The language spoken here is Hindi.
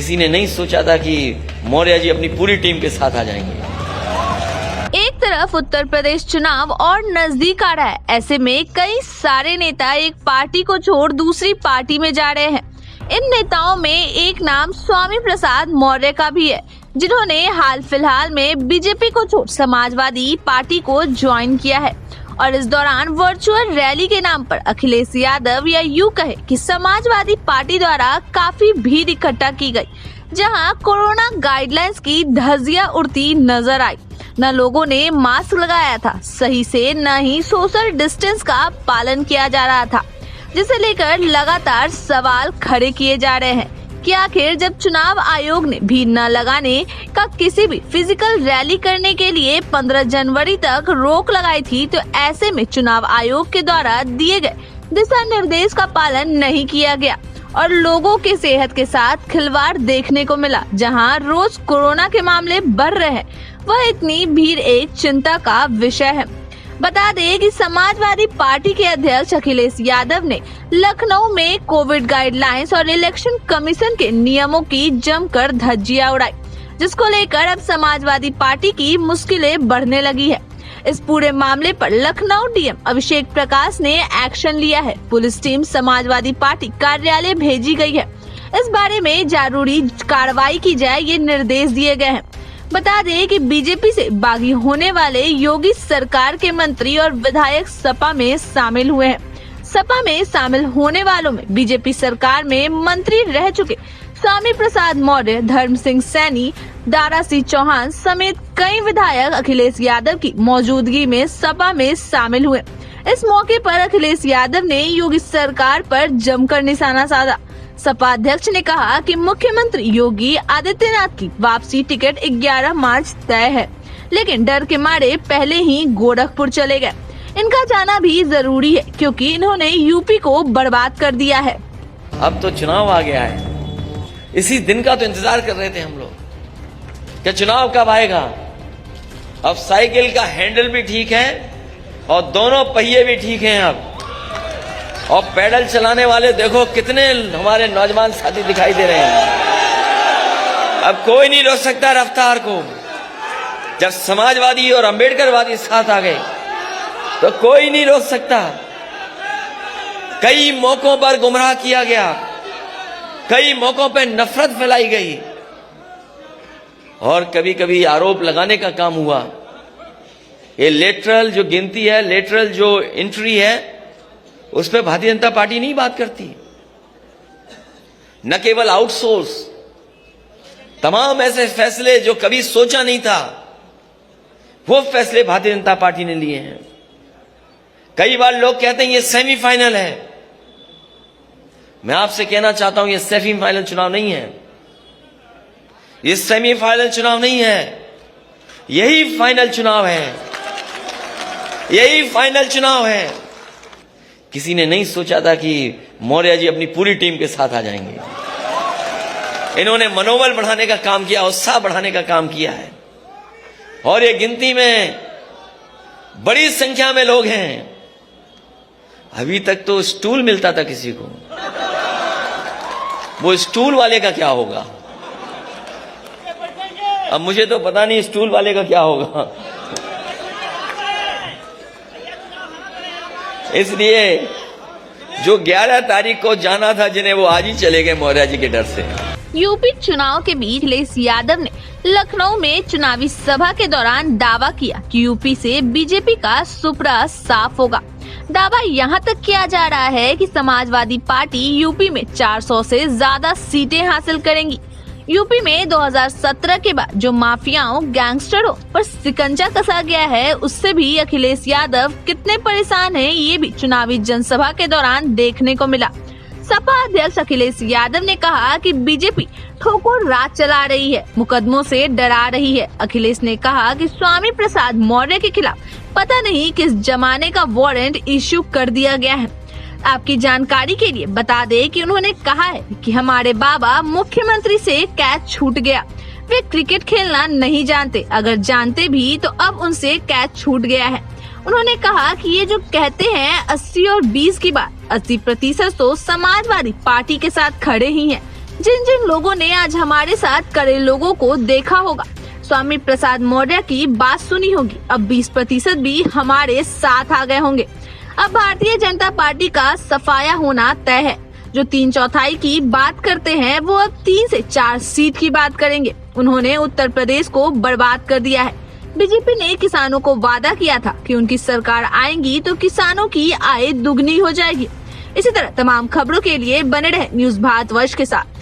किसी ने नहीं सोचा था कि मौर्य जी अपनी पूरी टीम के साथ आ जाएंगे। एक तरफ उत्तर प्रदेश चुनाव और नजदीक आ रहा है, ऐसे में कई सारे नेता एक पार्टी को छोड़ दूसरी पार्टी में जा रहे हैं। इन नेताओं में एक नाम स्वामी प्रसाद मौर्य का भी है, जिन्होंने हाल फिलहाल में बीजेपी को छोड़ समाजवादी पार्टी को ज्वाइन किया है और इस दौरान वर्चुअल रैली के नाम पर अखिलेश यादव या यूं कहे कि समाजवादी पार्टी द्वारा काफी भीड़ इकट्ठा की गई, जहां कोरोना गाइडलाइंस की धज्जियां उड़ती नजर आई। न लोगों ने मास्क लगाया था सही से, न ही सोशल डिस्टेंस का पालन किया जा रहा था, जिसे लेकर लगातार सवाल खड़े किए जा रहे हैं कि आखिर जब चुनाव आयोग ने भीड़ न लगाने का किसी भी फिजिकल रैली करने के लिए 15 जनवरी तक रोक लगाई थी, तो ऐसे में चुनाव आयोग के द्वारा दिए गए दिशा निर्देश का पालन नहीं किया गया और लोगों के सेहत के साथ खिलवाड़ देखने को मिला। जहां रोज कोरोना के मामले बढ़ रहे हैं, वह इतनी भीड़ एक चिंता का विषय है। बता दें कि समाजवादी पार्टी के अध्यक्ष अखिलेश यादव ने लखनऊ में कोविड गाइडलाइंस और इलेक्शन कमीशन के नियमों की जमकर धज्जियां उड़ाई, जिसको लेकर अब समाजवादी पार्टी की मुश्किलें बढ़ने लगी है। इस पूरे मामले पर लखनऊ डीएम अभिषेक प्रकाश ने एक्शन लिया है। पुलिस टीम समाजवादी पार्टी कार्यालय भेजी गई है। इस बारे में जरूरी कार्रवाई की जाए, ये निर्देश दिए गए हैं। बता दें कि बीजेपी से बागी होने वाले योगी सरकार के मंत्री और विधायक सपा में शामिल हुए हैं। सपा में शामिल होने वालों में बीजेपी सरकार में मंत्री रह चुके स्वामी प्रसाद मौर्य, धर्म सिंह सैनी, दारा सिंह चौहान समेत कई विधायक अखिलेश यादव की मौजूदगी में सपा में शामिल हुए। इस मौके पर अखिलेश यादव ने योगी सरकार पर जमकर निशाना साधा। सपा अध्यक्ष ने कहा कि मुख्यमंत्री योगी आदित्यनाथ की वापसी टिकट 11 मार्च तय है, लेकिन डर के मारे पहले ही गोरखपुर चले गए। इनका जाना भी जरूरी है क्योंकि इन्होंने यूपी को बर्बाद कर दिया है। अब तो चुनाव आ गया है, इसी दिन का तो इंतजार कर रहे थे हम लोग कि चुनाव कब आएगा। अब साइकिल का हैंडल भी ठीक है और दोनों पहिए भी ठीक हैं अब, और पैडल चलाने वाले देखो कितने हमारे नौजवान साथी दिखाई दे रहे हैं। अब कोई नहीं रोक सकता रफ्तार को। जब समाजवादी और अंबेडकरवादी साथ आ गए तो कोई नहीं रोक सकता। कई मौकों पर गुमराह किया गया, कई मौकों पर नफरत फैलाई गई और कभी कभी आरोप लगाने का काम हुआ। ये लेटरल जो गिनती है, लेटरल जो एंट्री है, उस पर भारतीय जनता पार्टी नहीं बात करती। न केवल आउटसोर्स, तमाम ऐसे फैसले जो कभी सोचा नहीं था, वो फैसले भारतीय जनता पार्टी ने लिए हैं। कई बार लोग कहते हैं ये सेमीफाइनल है। मैं आपसे कहना चाहता हूं ये सेमीफाइनल चुनाव नहीं है, ये सेमीफाइनल चुनाव नहीं है, यही फाइनल चुनाव है, यही फाइनल चुनाव है। किसी ने नहीं सोचा था कि मौर्य जी अपनी पूरी टीम के साथ आ जाएंगे। इन्होंने मनोबल बढ़ाने का काम किया, उत्साह बढ़ाने का काम किया है और ये गिनती में बड़ी संख्या में लोग हैं। अभी तक तो स्टूल मिलता था किसी को, वो स्टूल वाले का क्या होगा? अब मुझे तो पता नहीं स्टूल वाले का क्या होगा। इसलिए जो 11 तारीख को जाना था जिन्हें, वो आज ही चले गए मौर्य जी के डर से। यूपी चुनाव के बीच अखिलेश यादव ने लखनऊ में चुनावी सभा के दौरान दावा किया कि यूपी से बीजेपी का सुपड़ा साफ होगा। दावा यहां तक किया जा रहा है कि समाजवादी पार्टी यूपी में 400 से ज्यादा सीटें हासिल करेंगी। यूपी में 2017 के बाद जो माफियाओं, गैंगस्टरों पर शिकंजा कसा गया है, उससे भी अखिलेश यादव कितने परेशान हैं, ये भी चुनावी जनसभा के दौरान देखने को मिला। सपा अध्यक्ष अखिलेश यादव ने कहा कि बीजेपी ठोकर राज चला रही है, मुकदमों से डरा रही है। अखिलेश ने कहा कि स्वामी प्रसाद मौर्य के खिलाफ पता नहीं किस जमाने का वारंट इश्यू कर दिया गया है। आपकी जानकारी के लिए बता दें कि उन्होंने कहा है कि हमारे बाबा मुख्यमंत्री से कैच छूट गया। वे क्रिकेट खेलना नहीं जानते, अगर जानते भी तो अब उनसे कैच छूट गया है। उन्होंने कहा कि ये जो कहते हैं 80 और 20 की बात, 80% तो समाजवादी पार्टी के साथ खड़े ही हैं। जिन जिन लोगों ने आज हमारे साथ कड़े लोगों को देखा होगा, स्वामी प्रसाद मौर्य की बात सुनी होगी, अब 20% भी हमारे साथ आ गए होंगे। अब भारतीय जनता पार्टी का सफाया होना तय है। जो 3/4 की बात करते हैं वो अब 3 से 4 सीट की बात करेंगे। उन्होंने उत्तर प्रदेश को बर्बाद कर दिया है। बीजेपी ने किसानों को वादा किया था कि उनकी सरकार आएगी तो किसानों की आय दुगनी हो जाएगी। इसी तरह तमाम खबरों के लिए बने रहे न्यूज़ भारतवर्ष के साथ।